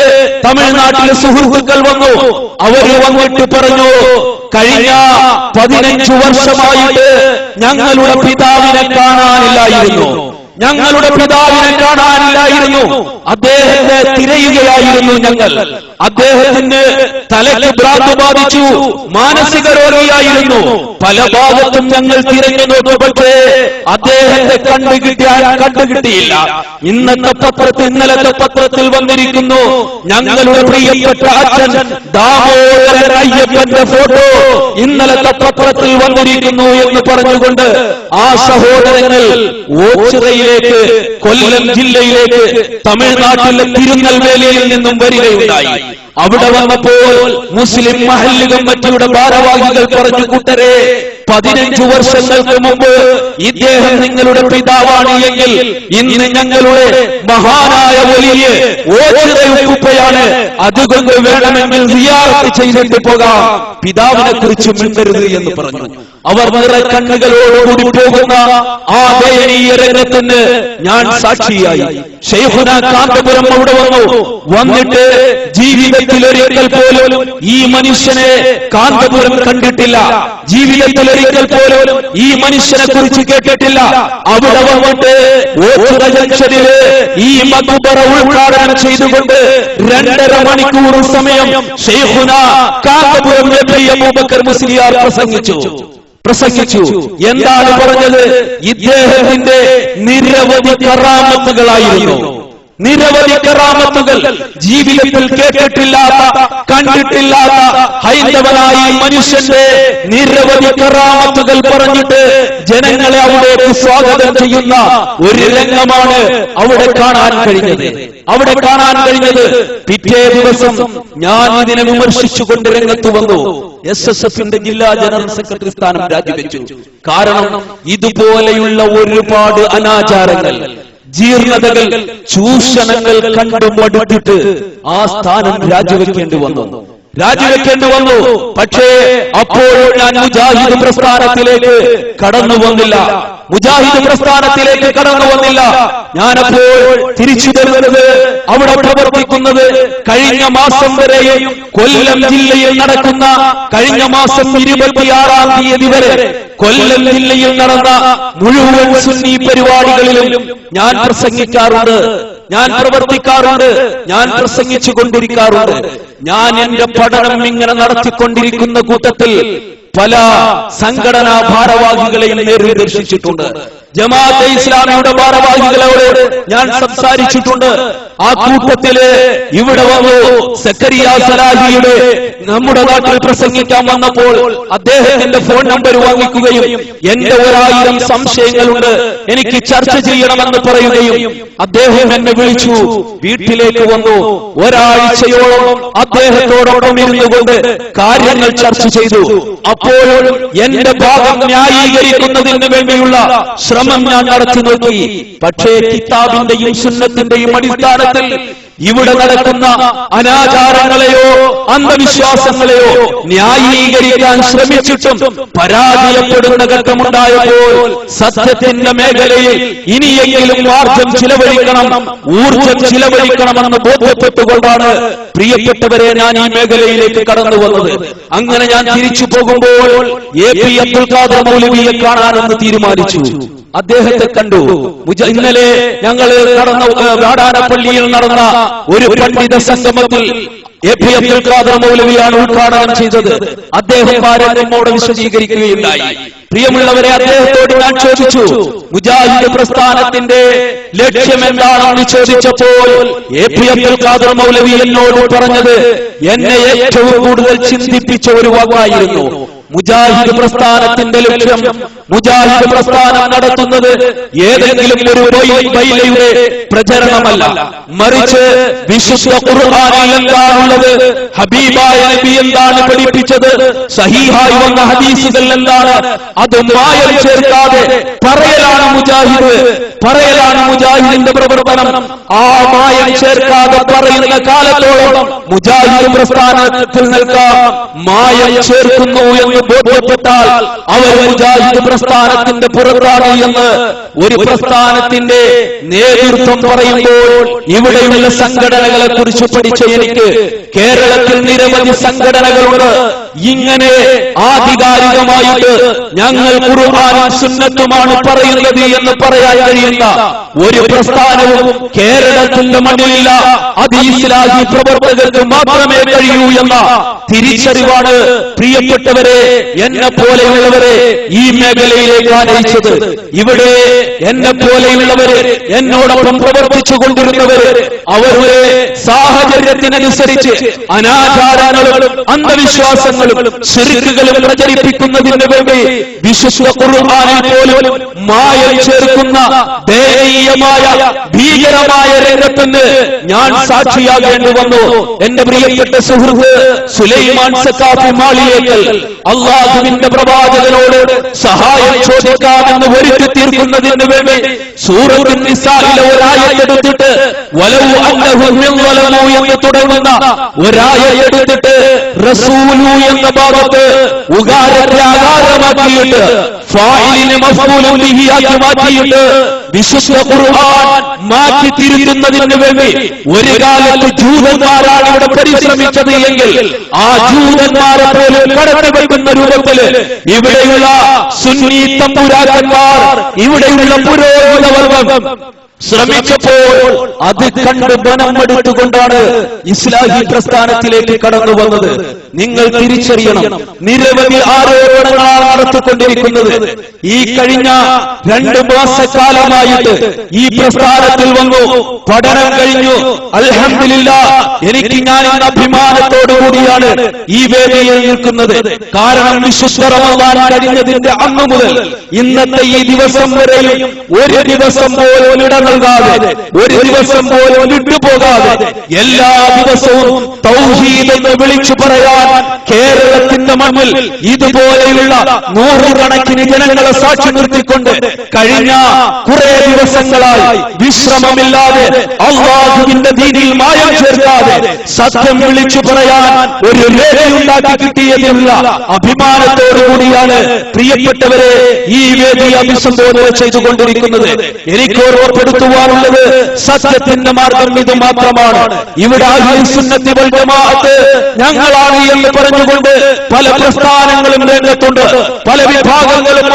തമിഴ്നാട്ടിലെ സുഹൃത്തുക്കൾ വന്നു. അവര് വന്നിട്ട് പറഞ്ഞു, കഴിഞ്ഞ 15 വർഷമായിട്ട് ഞങ്ങളുടെ പിതാവിനെ കാണാനില്ലായിരുന്നു. അദ്ദേഹത്തെ തിരയുകയായിരുന്നു ഞങ്ങൾ. അദ്ദേഹത്തിന് തലയ്ക്ക് ഭ്രാന്ത് ബാധിച്ചു, മാനസിക രോഗിയായിരുന്നു. പല ഭാഗത്തും ഞങ്ങൾ തിരഞ്ഞു നോക്കി, പക്ഷേ അദ്ദേഹത്തെ കണ്ടുകിട്ടിയില്ല. ഇന്നലത്തെ പത്രത്തിൽ വന്നിരിക്കുന്നു, ഞങ്ങളുടെ പ്രിയപ്പെട്ട അച്ഛൻ ദാമോദരൻ അയ്യപ്പന്റെ ഫോട്ടോ ഇന്നലത്തെ പത്രത്തിൽ വന്നിരിക്കുന്നു എന്ന് പറഞ്ഞുകൊണ്ട് ആ സഹോദരങ്ങൾ ഓച്ചിറയിലേക്ക്, കൊല്ലം ജില്ലയിലേക്ക്, തമിഴ്നാട്ടിലെ തിരുനെൽവേലിയിൽ നിന്നും വരികയുണ്ടായി. അവിടെ വന്നപ്പോൾ മുസ്ലിം മഹല്ല് കമ്മിറ്റിയുടെ ഭാരവാഹികൾ പറഞ്ഞു, കൂട്ടരെ, 15 വർഷങ്ങൾക്ക് മുമ്പ് ഇദ്ദേഹം നിങ്ങളുടെ പിതാവാണ് എങ്കിൽ ഇന്ന് ഞങ്ങളുടെ മഹാനായ വലിയ ഓച്ചിറയുപ്പയാണ്. അതുകൊണ്ട് വേണമെങ്കിൽ സിയാറത്ത് ചെയ്തിട്ട് പോകാം, പിതാവിനെ കുറിച്ച് മിണ്ടരുത് എന്ന് പറഞ്ഞു. അവർ നിറ കണ്ണുകളോടുകൂടി പോകുന്ന ആ ദയനീയ രംഗത്തിന് ഞാൻ സാക്ഷിയായി. ശൈഖുന കാന്തപുരം അവിടെ വന്നിട്ട് ജീവിതത്തിൽ ഒരിക്കൽ പോലും ഈ മനുഷ്യനെ കാന്തപുരം കണ്ടിട്ടില്ല. ജീവിതത്തിൽ ഒരിക്കൽ പോലും ഈ മനുഷ്യനെ കുറിച്ച് കേട്ടിട്ടില്ല. അവിടെ വന്നിട്ട് ഓച്ചിറ ജംഗ്ഷനില് ഈ മഖ്ബറ ഉദ്ഘാടനം ചെയ്തുകൊണ്ട് 2.5 മണിക്കൂർ സമയം ശൈഖുന കാന്തപുരം AP അബൂബക്കർ മുസ്ലിയാർ പ്രസംഗിച്ചു. എന്താണ് പറഞ്ഞത്? ഇദ്ദേഹത്തിന്റെ നിരവധി കറാമത്തുകളായിരുന്നു. ജീവിതത്തിൽ കേട്ടിട്ടില്ലാത്ത, കണ്ടിട്ടില്ലാത്ത ഹൈന്ദവനായ മനുഷ്യന്റെ നിരവധി കറാമത്തുകൾ പറഞ്ഞിട്ട് ജനങ്ങളെ അവിടേക്ക് സ്വാഗതം ചെയ്യുന്ന ഒരു രംഗമാണ് അവിടെ കാണാൻ കഴിഞ്ഞത്. പിറ്റേ ദിവസം ഞാൻ ഇതിനെ വിമർശിച്ചുകൊണ്ട് രംഗത്ത് വന്നു. SSF-ന്റെ ജില്ലാ ജനറൽ സെക്രട്ടറി സ്ഥാനം രാജിവെച്ചു. കാരണം ഇതുപോലെയുള്ള ഒരുപാട് അനാചാരങ്ങൾ, ജീർണതകൾ, ചൂഷണങ്ങൾ കണ്ടു മടുത്തിട്ട് ആ സ്ഥാനം രാജിവെക്കേണ്ടി വന്നു. പക്ഷേ അപ്പോഴും ഞാൻ മുജാഹിദ് പ്രസ്ഥാനത്തിലേക്ക് കടന്നു വന്നില്ല. ഞാനപ്പോൾ തിരിച്ചു തരുന്നത്, അവിടെ പ്രവർത്തിക്കുന്നത്, കഴിഞ്ഞ മാസം വരെയും കൊല്ലം ജില്ലയിൽ നടക്കുന്ന, കഴിഞ്ഞ മാസം 26-ാം തീയതി വരെ കൊല്ലം ജില്ലയിൽ നടന്ന മുഴുവൻ സുന്നി പരിപാടികളിലും ഞാൻ പ്രസംഗിക്കാറുണ്ട്, ഞാൻ പ്രവർത്തിക്കാറുണ്ട്, ഞാൻ പ്രസംഗിച്ചു കൊണ്ടിരിക്കാറുണ്ട്. ഞാൻ എന്റെ പഠനം ഇങ്ങനെ നടത്തിക്കൊണ്ടിരിക്കുന്ന കൂട്ടത്തിൽ പല സംഘടനാ ഭാരവാഹികളെയും നേരിൽ ദർശിച്ചിട്ടുണ്ട്. ജമാഅത്തെ ഇസ്ലാമിയുടെ ഭാരവാഹികളോട് ഞാൻ സംസാരിച്ചിട്ടുണ്ട്. ആ കൂട്ടത്തില് ഇവിടെ വന്നു സക്കരിയ സലാഹിയുടെ നമ്മുടെ നാട്ടിൽ പ്രസംഗിക്കാൻ വന്നപ്പോൾ അദ്ദേഹത്തിന്റെ ഫോൺ നമ്പർ വാങ്ങിക്കുകയും എന്റെ 1000 സംശയങ്ങളുണ്ട്, എനിക്ക് ചർച്ച ചെയ്യണമെന്ന് പറയുകയും അദ്ദേഹം എന്നെ വിളിച്ചു, വീട്ടിലേക്ക് വന്നു. ഒരാഴ്ചയോളം അദ്ദേഹത്തോടൊപ്പം ഇരുന്നുകൊണ്ട് കാര്യങ്ങൾ ചർച്ച ചെയ്തു. അപ്പോൾ എന്റെ ഭാഗം ന്യായീകരിക്കുന്നതിന് വേണ്ടിയുള്ള ശ്രമം ഞാൻ നടത്തി നോക്കി. പക്ഷേ കിതാബിന്റെയും സുന്നത്തിന്റെയും അടിസ്ഥാനത്തിൽ ഇവിടെ നടക്കുന്ന അനാചാരങ്ങളെയോ അന്ധവിശ്വാസങ്ങളെയോ ന്യായീകരിക്കാൻ ശ്രമിച്ചിട്ടും പരാജയപ്പെടുന്ന ഘട്ടമുണ്ടായപ്പോൾ സത്യത്തിന്റെ മേഖലയിൽ ഇനിയെങ്കിലും ഊർജം ചിലവഴിക്കണമെന്ന് ബോധ്യപ്പെട്ടുകൊണ്ടാണ് പ്രിയപ്പെട്ടവരെ ഞാൻ ഈ മേഖലയിലേക്ക് കടന്നു വന്നത്. അങ്ങനെ ഞാൻ തിരിച്ചു പോകുമ്പോൾ AP അബ്ദുൽ ഖാദർ മൗലവിയെ കാണാനെന്ന് തീരുമാനിച്ചു. അദ്ദേഹത്തെ കണ്ടു. ഇന്നലെ ഞങ്ങൾ വാടാനപ്പള്ളിയിൽ നടന്ന ഒരു പണ്ഡിത സംഗമത്തിൽ AP അബ്ദുൽ ഖാദർ മൗലവിയാണ് ഉദ്ഘാടനം ചെയ്തത്. അദ്ദേഹം നമ്മോട് വിശദീകരിക്കുകയുണ്ടായി. പ്രിയമുള്ളവരെ, അദ്ദേഹത്തോട് ഞാൻ ചോദിച്ചു, മുജാഹിദ് പ്രസ്ഥാനത്തിന്റെ ലക്ഷ്യം എന്താണെന്ന് ചോദിച്ചപ്പോൾ AP അബ്ദുൽ ഖാദർ മൗലവി എന്നോട് പറഞ്ഞത് എന്നെ ഏറ്റവും കൂടുതൽ ചിന്തിപ്പിച്ച ഒരു വാക്കായിരുന്നു. മുജാഹിദ് പ്രസ്ഥാനത്തിന്റെ ലക്ഷ്യം, മുജാഹിദ് പ്രസ്ഥാനം നടത്തുന്നത് ഏതെങ്കിലും ഒരു ബൈലയുടെ പ്രചരണമല്ല, മറിച്ച് വിശുദ്ധ ഖുർആനിൽ എന്താണുള്ളത്, ഹബീബായ നബി എന്താണ് പഠിപ്പിച്ചത്, സഹീഹായി വന്ന ഹദീസുകൾ എന്താണ്, അത് മായം ചേർക്കാതെ പറയലാണ് മുജാഹിദിന്റെ പ്രവർത്തനം. ആ മായം ചേർക്കാതെ പറയുന്ന കാലത്തോളം മുജാഹിദ് പ്രസ്ഥാനത്തിൽ നിൽക്കാം. മായം ചേർക്കുന്നു എന്ന് ബോധ്യപ്പെട്ടാൽ അവർ മുജാഹിദ് പ്രസ്ഥാനത്തിന്റെ പുറത്താണ് എന്ന് ഒരു പ്രസ്ഥാനത്തിന്റെ നേതൃത്വം പറയുമ്പോൾ ഇവിടെയുള്ള സംഘടനകളെ കുറിച്ച് പഠിച്ച എനിക്ക് കേരളത്തിൽ നിരവധി സംഘടനകളുണ്ട്. ഇങ്ങനെ ആധികാരികമായിട്ട് ഞങ്ങൾ ഖുർആനും സുന്നത്തുമാണ് പറയുന്നത് എന്ന് പറയാൻ കഴിയുന്ന ഒരു പ്രസ്ഥാനവും കേരളത്തിന്റെ മണ്ണിലില്ല. അത് ഇസ്ലാഹി പ്രവർത്തകർക്ക് മാത്രമേ കഴിയൂ എന്ന തിരിച്ചറിവാണ് പ്രിയപ്പെട്ടവരെ, എന്നെ പോലെയുള്ളവരെ ഈ മേഖലയിലേക്ക് ആനയിച്ചത്. ഇവിടെ എന്നെ പോലെയുള്ളവര്, എന്നോടൊപ്പം പ്രവർത്തിച്ചു കൊണ്ടിരുന്നവര് അവരുടെ സാഹചര്യത്തിനനുസരിച്ച് അനാചാരങ്ങളും അന്ധവിശ്വാസങ്ങളും ശിർക്കുകളും പ്രചരിപ്പിക്കുന്നതിന് വേണ്ടി വിശുദ്ധ ഖുർആനിൽ പോലും മായം ചേർക്കുന്ന ദയനീയമായ ഭീകരമായ രംഗത്തിന് ഞാൻ സാക്ഷിയാകേണ്ടി വന്നു. എന്റെ പ്രിയപ്പെട്ട സുഹൃത്ത് സുലൈമാൻ സഖാഫി മാളിയേക്കൽ അള്ളാഹുവിന്റെ പ്രവാചകനോട് സഹായം ചോദിക്കാമെന്ന് വരുത്തി തീർക്കുന്നതിന് വേണ്ടി സൂറത്തുൻ നിസായിലെ ഒരായത്തെടുത്തിട്ട് വലൗ അന്നഹും യളമൂ എന്ന് തുടങ്ങുന്ന ഒരായത്തെടുത്തിട്ട് റസൂലു എന്ന ഭാഗത്ത് ഉകാരത്തെ ആകാരമാക്കിയിട്ട് ഫായിലിനെ മഫ്ഊലുൻ ബിഹി ആക്കി മാറ്റിയിട്ട് വിശുദ്ധ ഖുർആൻ മാറ്റി തിരുത്തുന്നതിന് വേണ്ടി ഒരു കാലത്ത് ജൂതന്മാരാണ് ഇവിടെ പരിശ്രമിച്ചത് എങ്കിൽ ആ ജൂതന്മാരെ പോലും കടന്നുവെക്കുന്ന രൂപത്തില് ഇവിടെയുള്ള സുന്നി തമ്പുരാക്കന്മാർ, ഇവിടെയുള്ള പുരോഹിത വർഗം ശ്രമിച്ചപ്പോൾ അത് കണ്ട് ബലമെടുത്തുകൊണ്ടാണ് ഇസ്ലാഹി പ്രസ്ഥാനത്തിലേക്ക് കടന്നു വന്നത്. നിങ്ങൾ തിരിച്ചറിയണം, നിരവധി ആരോപണങ്ങളാണ് നടത്തിക്കൊണ്ടിരിക്കുന്നത്. ഈ കഴിഞ്ഞ 2 മാസക്കാലമായിട്ട് ഈ പ്രസ്ഥാനത്തിൽ വന്നു, പഠനം കഴിഞ്ഞു. അൽഹംദുലില്ലാഹ്, എനിക്ക് ഞാൻ ഇന്ന് അഭിമാനത്തോടുകൂടിയാണ് ഈ വേദിയിൽ നിൽക്കുന്നത്. കാരണം വിശുദ്ധ റമദാൻ കഴിഞ്ഞതിന്റെ അന്നു മുതൽ ഇന്നത്തെ ഈ ദിവസം വരെയും ഒരു ദിവസം പോലും ഇട നൽകാതെ, ഒരു ദിവസം പോലും വിട്ടുപോകാതെ എല്ലാ ദിവസവും തൗഹീദ് എന്ന് വിളിച്ചു പറയാൻ കേരളത്തിന്റെ മണ്ണിൽ ഇതുപോലെയുള്ള 100 കണക്കിന് ജനങ്ങളെ സാക്ഷി നിർത്തിക്കൊണ്ട് കഴിഞ്ഞ കുറെ ദിവസങ്ങളായി വിശ്രമമില്ലാതെ അല്ലാഹുവിന്റെ ദീനിൽ മായം ചേർക്കാതെ സത്യം വിളിച്ചു പറയാൻ ഒരു വേദിയുണ്ടാക്കി കിട്ടിയതിനുള്ള അഭിമാനത്തോടുകൂടിയാണ് പ്രിയപ്പെട്ടവരെ ഈ വേദി അഭിസംബോധന ചെയ്തുകൊണ്ടിരിക്കുന്നത്. എനിക്ക് ഓർമ്മപ്പെടുത്തുവാനുള്ളത് സത്യത്തിന്റെ മാർഗം ഇത് മാത്രമാണ്. ഇവിടെ അഹ്ലുൽ സുന്നത്തി വൽ ജമാഅത്ത് ഞങ്ങളാണ് എന്ന് പറഞ്ഞുകൊണ്ട് പല പ്രസ്ഥാനങ്ങളും രംഗത്തുണ്ട്. പല വിഭാഗങ്ങളും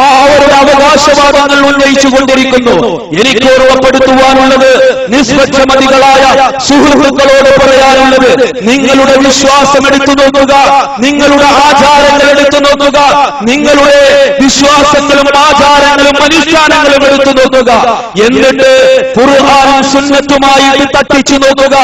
അവരുടെ അവകാശവാദങ്ങൾ ഉന്നയിച്ചുകൊണ്ടിരിക്കുന്നു. എനിക്ക് ഓർമ്മപ്പെടുത്തുവാനുള്ളത്, നിഷ്പക്ഷമതികളായ സുഹൃത്തുക്കളോട് പറയാനുള്ളത്, നിങ്ങളുടെ വിശ്വാസം എടുത്തു നോക്കുക, നിങ്ങളുടെ ആചാരങ്ങൾ എടുത്തു നോക്കുക, നിങ്ങളുടെ വിശ്വാസങ്ങളും ആചാരങ്ങളും അനുഷ്ഠാനങ്ങളും എടുത്തു നോക്കുക. എന്നിട്ട് ഖുർആനും സുന്നത്തുമായി തട്ടിച്ചു നോക്കുക.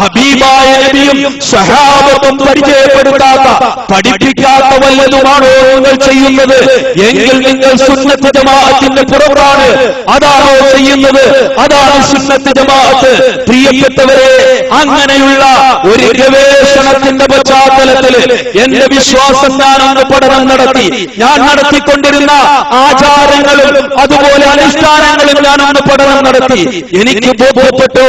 ഹബീബായ നബിയും സഹാബത്തും പരിചയപ്പെടുത്താത്ത പഠിപ്പിക്കാത്ത വല്ലതുമാണോ നിങ്ങൾ ചെയ്യുന്നത് എങ്കിൽ നിങ്ങൾ സുന്നത്ത് ജമാഅത്തിന്റെ പുറത്താണ്. അതാണോ ചെയ്യുന്നത്? അതാണ് സുന്നത്ത് ജമാഅത്ത്. പ്രിയപ്പെട്ടവരെ, അങ്ങനെയുള്ള ഒരു ഗവേഷണത്തിന്റെ പശ്ചാത്തലത്തിൽ എന്റെ വിശ്വാസം ഞാനൊന്ന് പഠനം നടത്തി. ഞാൻ നടത്തിക്കൊണ്ടിരുന്ന ആചാരങ്ങളും അതുപോലെ അനുഷ്ഠാനങ്ങളും ഞാനൊന്ന് പഠനം നടത്തി. എനിക്ക് ബോധ്യപ്പെട്ടു,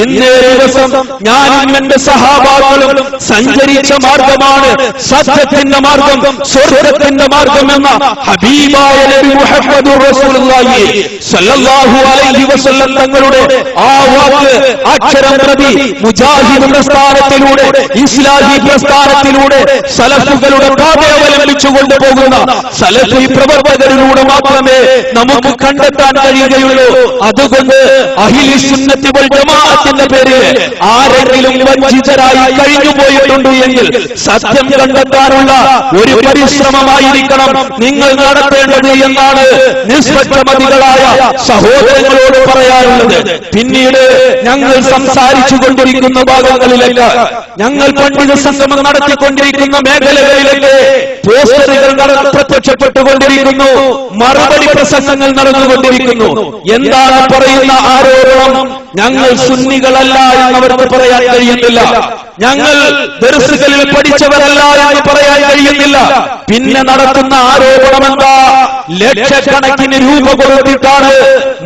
ഇന്നേ ദിവസം ഞാനും എന്റെ സഹാബാക്കളും സഞ്ചരിച്ച മാർഗമാണ് സത്യത്തിന്റെ മാർഗം, സ്വർഗത്തിന്റെ മാർഗം എന്ന ഹബീബായ നബി മുഹമ്മദ് റസൂലുള്ളാഹി സ്വല്ലല്ലാഹു അലൈഹി വസല്ലം തങ്ങളുടെ ആ വാക്ക് അക്ഷരം പ്രതി മുജാഹിദ് പ്രസ്ഥാനത്തിലൂടെ, ഇസ്ലാഹി പ്രസ്ഥാനത്തിലൂടെ സലഫുകളുടെ പാത അവലംബിച്ചു കൊണ്ടുപോകുന്ന സലഫി പ്രവർത്തകരിലൂടെ മാത്രമേ നമുക്ക് കണ്ടെത്താൻ കഴിയുകയുള്ളൂ. അതുകൊണ്ട് അഹ്ലി സുന്നത്തി വൽ ജമാഅത്തിന്റെ പേരിൽ ആരെങ്കിലും വഞ്ചിതരായി കഴിഞ്ഞു പോയിട്ടുണ്ട് എങ്കിൽ സത്യം കണ്ടെത്താനുള്ള ഒരു പരിശ്രമമായിരിക്കണം നിങ്ങൾ നടത്തേണ്ടത് എന്നാണ് നിഷ്പക്ഷമതികളായ സഹോദരങ്ങളോട് പറയാറുള്ളത്. പിന്നീട് ഞങ്ങൾ സംസാരിച്ചു കൊണ്ടിരിക്കുന്ന ഭാഗങ്ങളിലേക്ക്, ഞങ്ങൾ പണ്ഡിത സംഗമം നടത്തിക്കൊണ്ടിരിക്കുന്ന മേഖലകളിലേക്ക് പോസ്റ്ററുകൾ പ്രത്യക്ഷപ്പെട്ടുകൊണ്ടിരിക്കുന്നു, മറുപടി പ്രസംഗങ്ങൾ നടന്നുകൊണ്ടിരിക്കുന്നു. എന്താണ് പറയുന്ന ആരോപണം? ഞങ്ങൾ സുന്നികളല്ല എന്നവർക്ക് പറയാൻ കഴിയുന്നില്ല, ഞങ്ങൾ ദർസുകളിൽ പഠിച്ചവരല്ല എന്ന് പറയാൻ കഴിയുന്നില്ല. പിന്നെ നടത്തുന്ന ആരോപണം എന്താ? ലക്ഷക്കണക്കിന് രൂപ കൊടുത്തിട്ടാണ്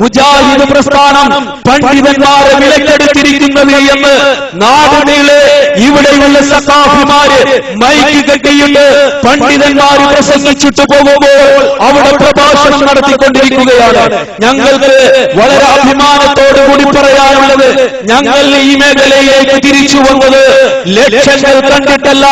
മുജാഹിദ് പ്രസ്ഥാനം പണ്ഡിതന്മാരെ വിലക്കെടുത്തിരിക്കുന്നത് എന്ന് നാടുകളിലെ ഇവിടെയുള്ള സഖാഫിമാര് മൈക്ക് കെട്ടിയിട്ട് പണ്ഡിതന്മാർ പ്രസംഗിച്ചിട്ട് പോകുമ്പോൾ അവിടെ പ്രഭാഷണം നടത്തിക്കൊണ്ടിരിക്കുകയാണ്. ഞങ്ങൾക്ക് വളരെ അഭിമാനത്തോടുകൂടി പറയാനുള്ളത്, ഞങ്ങൾ ഈ മേഖലയിലേക്ക് തിരിച്ചു വന്നത് ലക്ഷ്യങ്ങൾ കണ്ടിട്ടല്ല,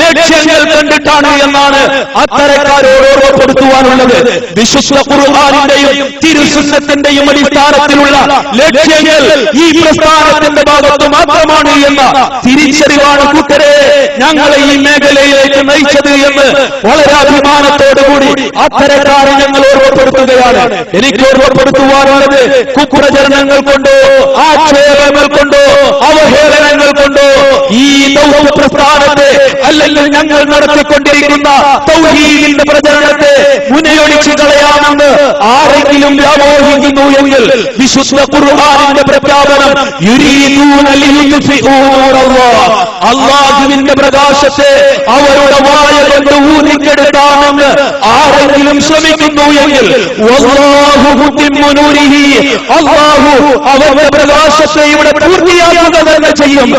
ലക്ഷ്യങ്ങൾ കണ്ടിട്ടാണ് എന്നാണ് അത്തരക്കാരോട് ഓർമ്മപ്പെടുത്തുവാനുള്ളത്. വിശുദ്ധ ഖുർആനിന്റെയും തിരുസുന്നത്തിന്റെയും അടിസ്ഥാനത്തിലുള്ള ലക്ഷ്യങ്ങൾ ഈ പ്രസ്ഥാനത്തിന്റെ ഭാഗത്ത് മാത്രമാണ് എന്ന തിരിച്ചറിവാണ് കൂട്ടരെ ഞങ്ങളെ ഈ മേഖലയിലേക്ക് നയിച്ചത് എന്ന് വളരെ അഭിമാനത്തോടുകൂടി അത്തരക്കാരെ ഞങ്ങൾ ഓർമ്മപ്പെടുത്തുകയാണ്. എനിക്ക് ഓർമ്മപ്പെടുത്തുവാനുള്ളത്, കുപ്രചരണങ്ങൾ കൊണ്ടോ ആക്ഷേപങ്ങൾ കൊണ്ടോ അവഹേളനങ്ങൾ കൊണ്ടോ ഈ ദൗത്യ പ്രസ്ഥാനത്തെ അല്ലെങ്കിൽ ഞങ്ങൾ നടത്തിക്കൊണ്ടിരിക്കുന്ന തൗഹീദിന്റെ പ്രചരണത്തെ മുനയൊടിച്ചു കളയാമെന്ന് ആരെങ്കിലും വ്യാമോഹിക്കുന്നു എങ്കിൽ വിശുദ്ധ ഖുർആനിന്റെ പ്രഖ്യാപനം, അല്ലാഹുവിന്റെ പ്രകാശത്തെ അവരുടെ വായ കൊണ്ട് ഊതിക്കെടുത്താമെന്ന് ആരെങ്കിലും ശ്രമിക്കുന്നു എങ്കിൽ അല്ലാഹു അവരുടെ പ്രകാശത്തെ ഇവിടെ പൂർത്തിയാക്കുക തന്നെ ചെയ്യും.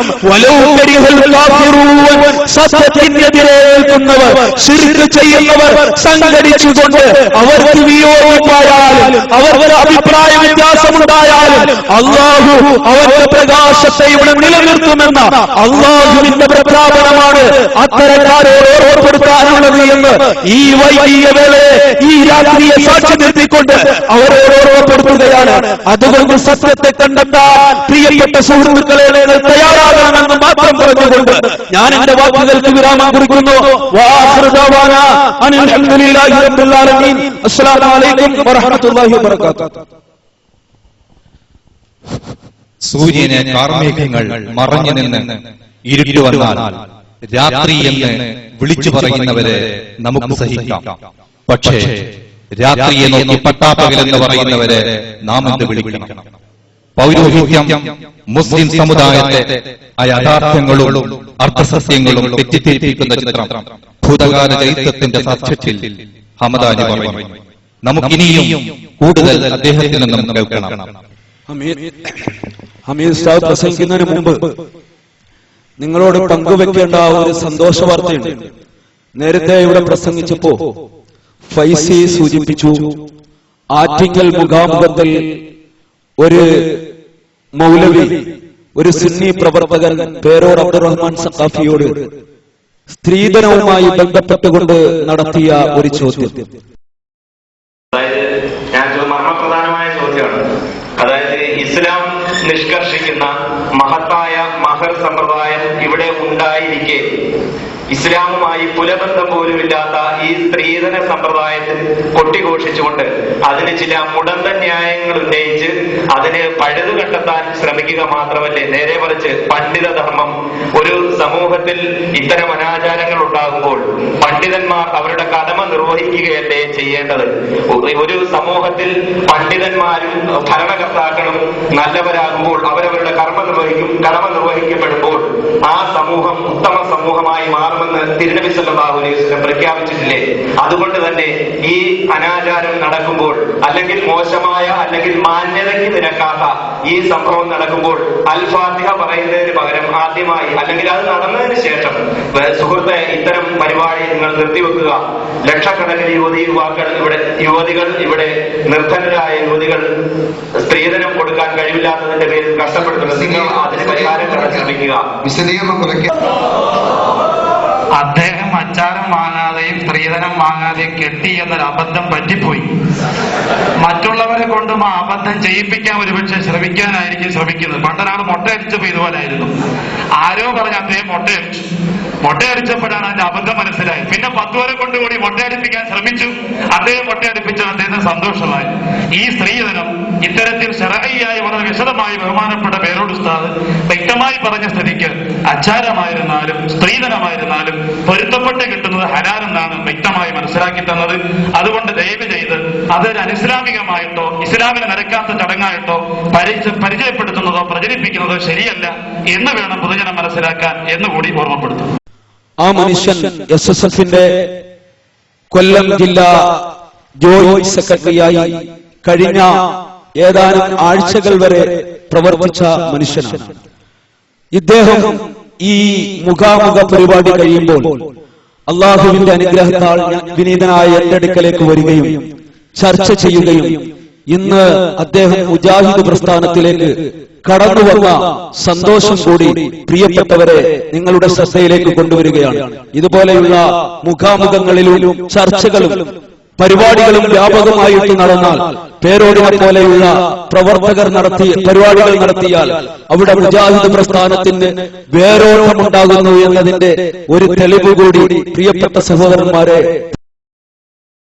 സത്യത്തിനെതിരെ നിൽക്കുന്നവർ, ശിർക്ക് ചെയ്യുന്നവർ സംഘടിച്ചുകൊണ്ട് അവർക്ക് വിയോജിപ്പായാലും അവർക്ക് അഭിപ്രായ വ്യത്യാസമുണ്ടായാലും അല്ലാഹു അവരുടെ പ്രകാശത്തെ ഇവിടെ നിലനിർത്തുമെന്ന അല്ലാഹുവിന്റെ പ്രഖ്യാപനമാണ് അത്തരക്കാരോട് ഓർമ്മപ്പെടുത്താനുള്ളത് എന്ന് ഈ വൈകിയ വേളയെ, ഈ രാത്രിയെ സാക്ഷി നിർത്തിക്കൊണ്ട് അവരോട് ഓർമ്മപ്പെടുത്തുകയാണ്. അതുകൊണ്ട് സത്യത്തെ കണ്ടെത്താൻ പ്രിയപ്പെട്ട സുഹൃത്തുക്കളെ നിങ്ങൾ തയ്യാറാകണമെന്ന് മാത്രം പറഞ്ഞുകൊണ്ട് ഞാൻ എന്റെ വാക്കുകൾക്ക് വിരാമം കുറിക്കുന്നു. അസ്സലാമു അലൈക്കും വറഹ്മത്തുള്ളാഹി വബറകാതുഹു. സൂര്യനെ കാർമേഘങ്ങൾ മറഞ്ഞു നിന്ന് ഇരുട്ട് വന്നാൽ രാത്രി എന്ന് വിളിച്ചു പറയുന്നവരെ നമുക്ക് സഹിക്കാം. പക്ഷേ രാത്രിയെ നോക്കി പട്ടാപ്പകലെന്ന് പറയുന്നവരെ നാം എന്ത് വിളിക്കണം? പൗരോഹിത്യം മുസ്ലിം സമുദായത്തെ യഥാർത്ഥങ്ങളും അർത്ഥസത്യങ്ങളും തെറ്റിദ്ധരിപ്പിക്കുന്ന ചിത്രം ഭൂതകാല ചരിത്രത്തിന്റെ സാക്ഷ്യത്തിൽ ഹമദാനി പറയുന്നു. നമുക്കിനിയും കൂടുതൽ അദ്ദേഹത്തിൽ നിന്നും കേൾക്കണം. ഹമീദ് ഉസ്താദ് പ്രസംഗിക്കുന്നതിന് മുമ്പ് നിങ്ങളോട് പങ്കുവെക്കേണ്ട ഒരു സന്തോഷ വാർത്തയുണ്ട്. നേരത്തെ ഇവിടെ പ്രസംഗിച്ചപ്പോ ഫൈസി സൂചിപ്പിച്ചു, ആറ്റിങ്ങൽ മുഖാമുഖത്തിൽ ഒരു മൗലവി, ഒരു സുന്നി പ്രവർത്തകൻ പേരോട് അബ്ദുറഹ്മാൻ സഖാഫിയോട് സ്ത്രീധനവുമായി ബന്ധപ്പെട്ടുകൊണ്ട് നടത്തിയ ഒരു ചോദ്യം. മർമ്മപ്രധാനമായ ചോദ്യമാണ്. അതായത് ഇസ്ലാം നിഷ്കർഷിക്കുന്ന മഹത്തായ മഹർ സമ്പ്രദായം ഇവിടെ ഉണ്ടായിരിക്കെ ഇസ്ലാമുമായി പുലബന്ധം പോലുമില്ലാത്ത ഈ സ്ത്രീധന സമ്പ്രദായത്തിൽ കൊട്ടിഘോഷിച്ചുകൊണ്ട് അതിന് ചില മുടന്ത ന്യായങ്ങൾ ഉന്നയിച്ച് അതിന് പഴുതു കണ്ടെത്താൻ ശ്രമിക്കുക മാത്രമല്ലേ, നേരെ മറിച്ച് പണ്ഡിതധർമ്മം ഒരു സമൂഹത്തിൽ ഇത്തരം അനാചാരങ്ങൾ ഉണ്ടാകുമ്പോൾ പണ്ഡിതന്മാർ അവരുടെ കടമ നിർവഹിക്കുകയല്ലേ ചെയ്യേണ്ടത്? ഒരു സമൂഹത്തിൽ പണ്ഡിതന്മാരും ഭരണകർത്താക്കളും നല്ലവരാകുമ്പോൾ അവരവരുടെ കടമ നിർവഹിക്കപ്പെടുമ്പോൾ ആ സമൂഹം ഉത്തമ സമൂഹമായി മാറുമെന്ന് തിരുനബി സല്ലല്ലാഹു അലൈഹി വസല്ലം പ്രഖ്യാപിച്ചിട്ടില്ലേ? അതുകൊണ്ട് തന്നെ ഈ അനാചാരം നടക്കുമ്പോൾ അല്ലെങ്കിൽ മോശമായ അല്ലെങ്കിൽ മാന്യതയ്ക്ക് നിരക്കാത്ത ഈ സംഭവം നടക്കുമ്പോൾ അൽ ഫാത്തിഹ പറയുന്നതിന് പകരം ആദ്യമായി അല്ലെങ്കിൽ അത് നടന്നതിന് ശേഷം സുഹൃത്തെ ഇത്തരം പരിപാടി നിങ്ങൾ നിർത്തിവെക്കുക. ലക്ഷക്കണക്കിന് യുവതികൾ ഇവിടെ നിർധനരായ യുവതികൾ സ്ത്രീധനം കൊടുക്കാൻ കഴിവില്ലാത്തതിന്റെ പേരിൽ കഷ്ടപ്പെടുത്തുന്നത്. നിങ്ങൾ അതിന് പരിഹാരം കാണാൻ ശ്രമിക്കുക. അദ്ദേഹം അച്ചാരം വാങ്ങാതെയും സ്ത്രീധനം വാങ്ങാതെയും കെട്ടി എന്നൊരു അബദ്ധം പറ്റിപ്പോയി. മറ്റുള്ളവരെ കൊണ്ടും ആ അബദ്ധം ചെയ്യിപ്പിക്കാൻ ഒരുപക്ഷെ ശ്രമിക്കാനായിരിക്കും ശ്രമിക്കുന്നത്. പണ്ടൊരാൾ മുട്ടയടിച്ചപ്പോ ഇതുപോലായിരുന്നു. ആരോ പറഞ്ഞ് അദ്ദേഹം മുട്ടയടിച്ചപ്പോഴാണ് അതിന്റെ അബദ്ധം മനസ്സിലായി. പിന്നെ 10 പേരെ കൊണ്ടുകൂടി മുട്ടയടിപ്പിക്കാൻ ശ്രമിച്ചു. അദ്ദേഹം മുട്ടയടിപ്പിച്ചു, അദ്ദേഹത്തിന് സന്തോഷമായി. ഈ സ്ത്രീധനം ഇത്തരത്തിൽ ശരഈയായി വളരെ വിശദമായി ബഹുമാനപ്പെട്ട പേരോട് ഉസ്താദ് വ്യക്തമായി പറഞ്ഞ സ്ഥിതിക്ക് അച്ചാരമായിരുന്നാലും സ്ത്രീധനമായിരുന്നാലും പൊരുത്തപ്പെട്ട് കിട്ടുന്നത് ഹലാലെന്നാണ് വ്യക്തമായി മനസ്സിലാക്കി തന്നത്. അതുകൊണ്ട് ദയവ് ചെയ്ത് അതൊരു അനിസ്ലാമികമായിട്ടോ ഇസ്ലാമിന് നിരക്കാത്ത ചടങ്ങായിട്ടോ പരിചയപ്പെടുത്തുന്നതോ പ്രചരിപ്പിക്കുന്നതോ ശരിയല്ല എന്ന് വേണം പൊതുജനം മനസ്സിലാക്കാൻ എന്നുകൂടി ഓർമ്മപ്പെടുത്തുന്നു. ആ മനുഷ്യൻ SSFന്റെ കൊല്ലം ജില്ലാ ജോയിന്റ് സെക്രട്ടറിയായി കഴിഞ്ഞ ഏതാനും ആഴ്ചകൾ വരെ പ്രവർത്തിച്ച മനുഷ്യനാണ്. ഇദ്ദേഹം ഈ മുഖാമുഖ പരിപാടി കഴിയുമ്പോൾ അള്ളാഹുവിന്റെ അനുഗ്രഹത്താൽ വിനീതനായ എന്റെ അടുക്കലേക്ക് വരികയും ചർച്ച ചെയ്യുകയും ഇന്ന് അദ്ദേഹം മുജാഹിദ് പ്രസ്ഥാനത്തിലേക്ക് കടന്നുവന്ന സന്തോഷം കൂടി പ്രിയപ്പെട്ടവരെ നിങ്ങളുടെ ശ്രദ്ധയിലേക്ക് കൊണ്ടുവരികയാണ്. ഇതുപോലെയുള്ള മുഖാമുഖങ്ങളിലും ചർച്ചകളും പരിപാടികളും വ്യാപകമായിട്ട് നടന്നാൽ, പേരോടിനെ പോലെയുള്ള പ്രവർത്തകർ പരിപാടികൾ നടത്തിയാൽ അവിടെ മുജാഹിദ് പ്രസ്ഥാനത്തിന് വേരോട്ടമുണ്ടാകുന്നു എന്നതിന്റെ ഒരു തെളിവ് കൂടി പ്രിയപ്പെട്ട സഹോദരന്മാരെ